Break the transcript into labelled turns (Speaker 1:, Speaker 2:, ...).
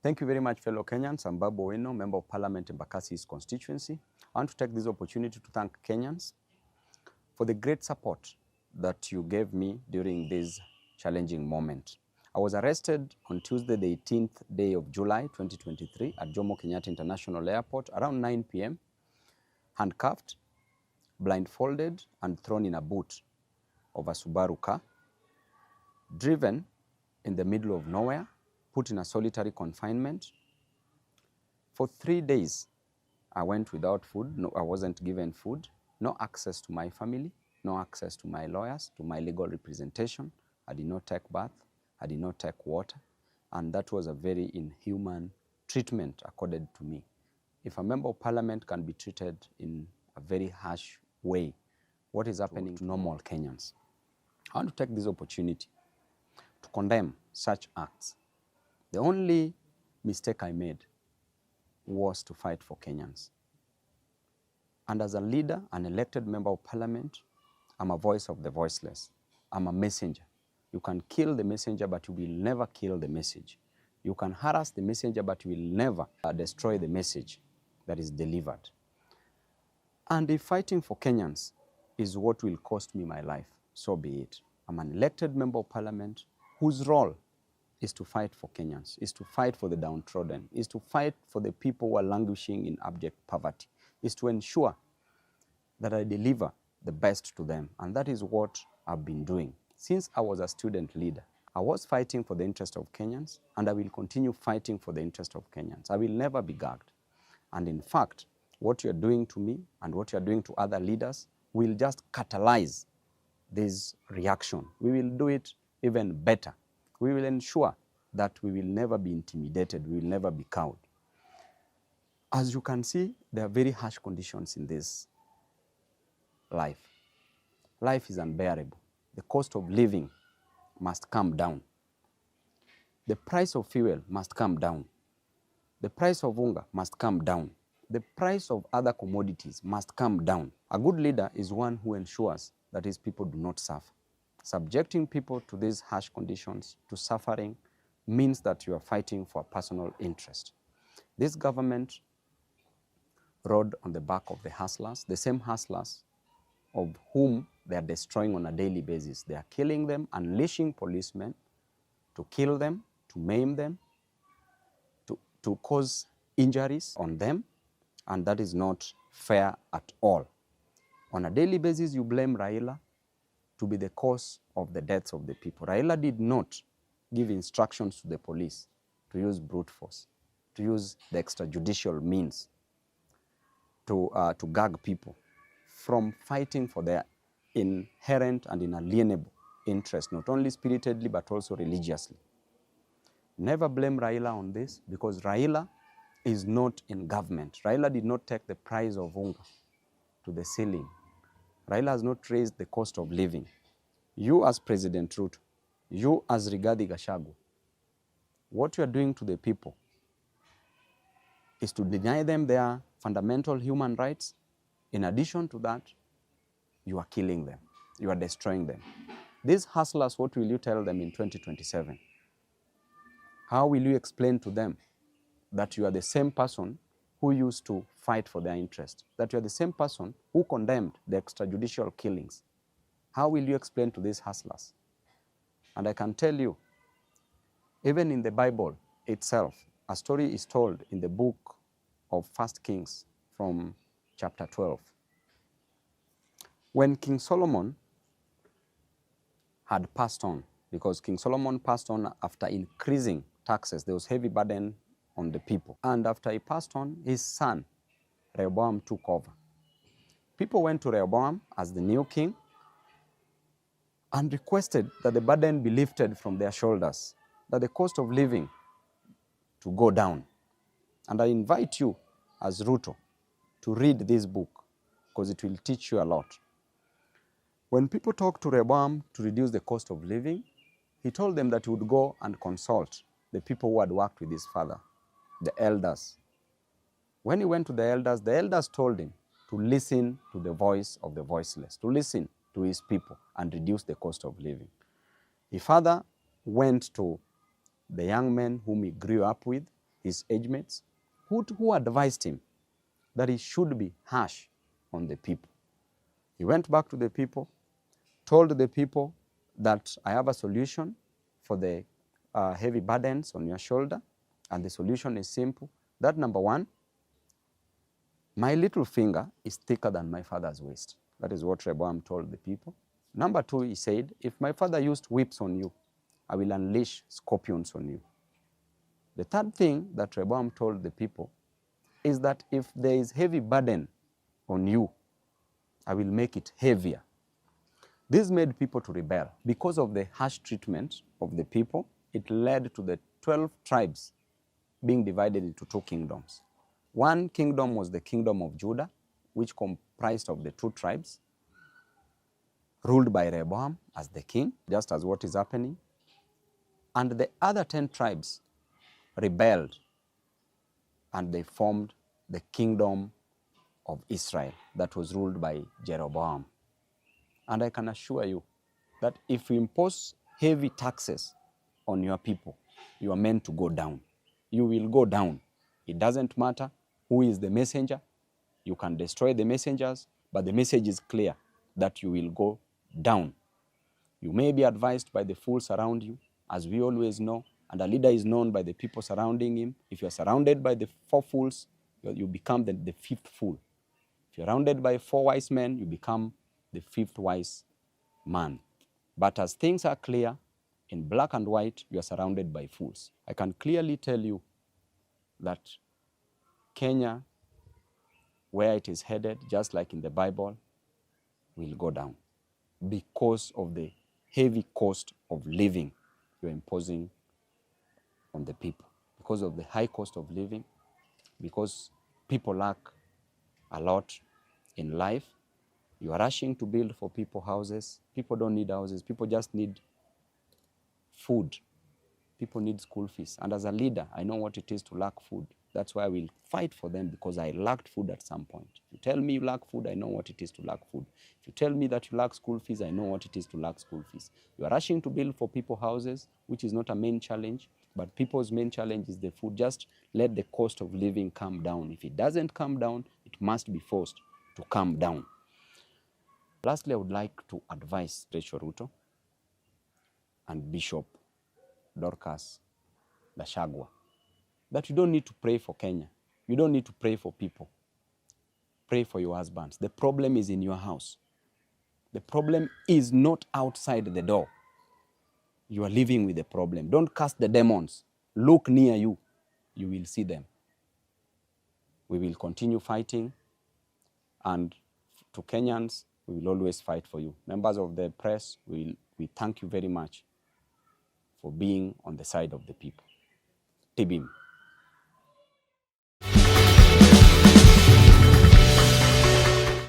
Speaker 1: Thank you very much, fellow Kenyans. I'm Babu, Owino, Member of Parliament in Bakasi's constituency. I want to take this opportunity to thank Kenyans for the great support that you gave me during this challenging moment. I was arrested on Tuesday, the 18th day of July, 2023 at Jomo Kenyatta International Airport around 9 p.m., handcuffed, blindfolded, and thrown in a boot of a Subaru car, driven in the middle of nowhere, put in a solitary confinement. For 3 days, I went without food. No, I wasn't given food, no access to my family, no access to my lawyers, to my legal representation. I did not take bath, I did not take water, and that was a very inhuman treatment accorded to me. If a member of parliament can be treated in a very harsh way, what is happening to normal Kenyans? I want to take this opportunity to condemn such acts. The only mistake I made was to fight for Kenyans. And as a leader, an elected member of parliament, I'm a voice of the voiceless. I'm a messenger. You can kill the messenger, but you will never kill the message. You can harass the messenger, but you will never destroy the message that is delivered. And if fighting for Kenyans is what will cost me my life, so be it. I'm an elected member of parliament whose role is to fight for Kenyans, is to fight for the downtrodden, is to fight for the people who are languishing in abject poverty, is to ensure that I deliver the best to them. And that is what I've been doing. Since I was a student leader, I was fighting for the interest of Kenyans, and I will continue fighting for the interest of Kenyans. I will never be gagged. And in fact, what you're doing to me and what you're doing to other leaders will just catalyze this reaction. We will do it even better. We will ensure that we will never be intimidated, we will never be cowed. As you can see, there are very harsh conditions in this life. Life is unbearable. The cost of living must come down. The price of fuel must come down. The price of hunger must come down. The price of other commodities must come down. A good leader is one who ensures that his people do not suffer. Subjecting people to these harsh conditions, to suffering, means that you are fighting for a personal interest. This government rode on the back of the hustlers, the same hustlers of whom they are destroying on a daily basis. They are killing them, unleashing policemen to kill them, to maim them, to cause injuries on them, and that is not fair at all. On a daily basis, you blame Raila to be the cause of the deaths of the people. Raila did not give instructions to the police to use brute force, to use the extrajudicial means to gag people from fighting for their inherent and inalienable interest, not only spiritedly but also religiously. Never blame Raila on this, because Raila is not in government. Raila did not take the price of hunger to the ceiling. Raila has not raised the cost of living. You as President Ruto, you as Rigathi Gachagua, what you are doing to the people is to deny them their fundamental human rights. In addition to that, you are killing them. You are destroying them. These hustlers, what will you tell them in 2027? How will you explain to them that you are the same person who used to fight for their interest, that you are the same person who condemned the extrajudicial killings? How will you explain to these hustlers? And I can tell you, even in the Bible itself, a story is told in the book of 1 Kings from chapter 12. When King Solomon had passed on, because King Solomon passed on after increasing taxes, there was heavy burden on the people. And after he passed on, his son, Rehoboam, took over. People went to Rehoboam as the new king and requested that the burden be lifted from their shoulders, that the cost of living to go down. And I invite you as Ruto to read this book, because it will teach you a lot. When people talked to Rehoboam to reduce the cost of living, he told them that he would go and consult the people who had worked with his father, the elders. When he went to the elders told him to listen to the voice of the voiceless, to listen to his people and reduce the cost of living. His father went to the young men whom he grew up with his age mates, who advised him that he should be harsh on the people. He went back to the people, told the people that I have a solution for the heavy burdens on your shoulder, and the solution is simple. That number one, my little finger is thicker than my father's waist. That is what Rehoboam told the people. Number two, he said, if my father used whips on you, I will unleash scorpions on you. The third thing that Rehoboam told the people is that if there is heavy burden on you, I will make it heavier. This made people to rebel. Because of the harsh treatment of the people, it led to the 12 tribes being divided into two kingdoms. One kingdom was the kingdom of Judah, which comprised of the two tribes, ruled by Rehoboam as the king, just as what is happening. And the other 10 tribes rebelled, and they formed the kingdom of Israel that was ruled by Jeroboam. And I can assure you that if you impose heavy taxes on your people, you are meant to go down. You will go down. It doesn't matter who is the messenger. You can destroy the messengers, but the message is clear that you will go down. You may be advised by the fools around you, as we always know, and a leader is known by the people surrounding him. If you're surrounded by the 4 fools, you become the 5th fool. If you're surrounded by 4 wise men, you become the 5th wise man. But as things are clear, in black and white, you are surrounded by fools. I can clearly tell you that Kenya, where it is headed, just like in the Bible, will go down because of the heavy cost of living you're imposing on the people. Because of the high cost of living, because people lack a lot in life, you are rushing to build for people houses. People don't need houses. People just need food. People need school fees. And as a leader, I know what it is to lack food. That's why I will fight for them, because I lacked food at some point. If you tell me you lack food, I know what it is to lack food. If you tell me that you lack school fees, I know what it is to lack school fees. You are rushing to build for people houses, which is not a main challenge, but people's main challenge is the food. Just let the cost of living come down. If it doesn't come down, it must be forced to come down. Lastly, I would like to advise Rachel Ruto and Bishop Dorcas Gachagua that you don't need to pray for Kenya. You don't need to pray for people. Pray for your husbands. The problem is in your house. The problem is not outside the door. You are living with the problem. Don't cast the demons. Look near you. You will see them. We will continue fighting, and to Kenyans, we will always fight for you. Members of the press, we thank you very much for being on the side of the people. Tibim.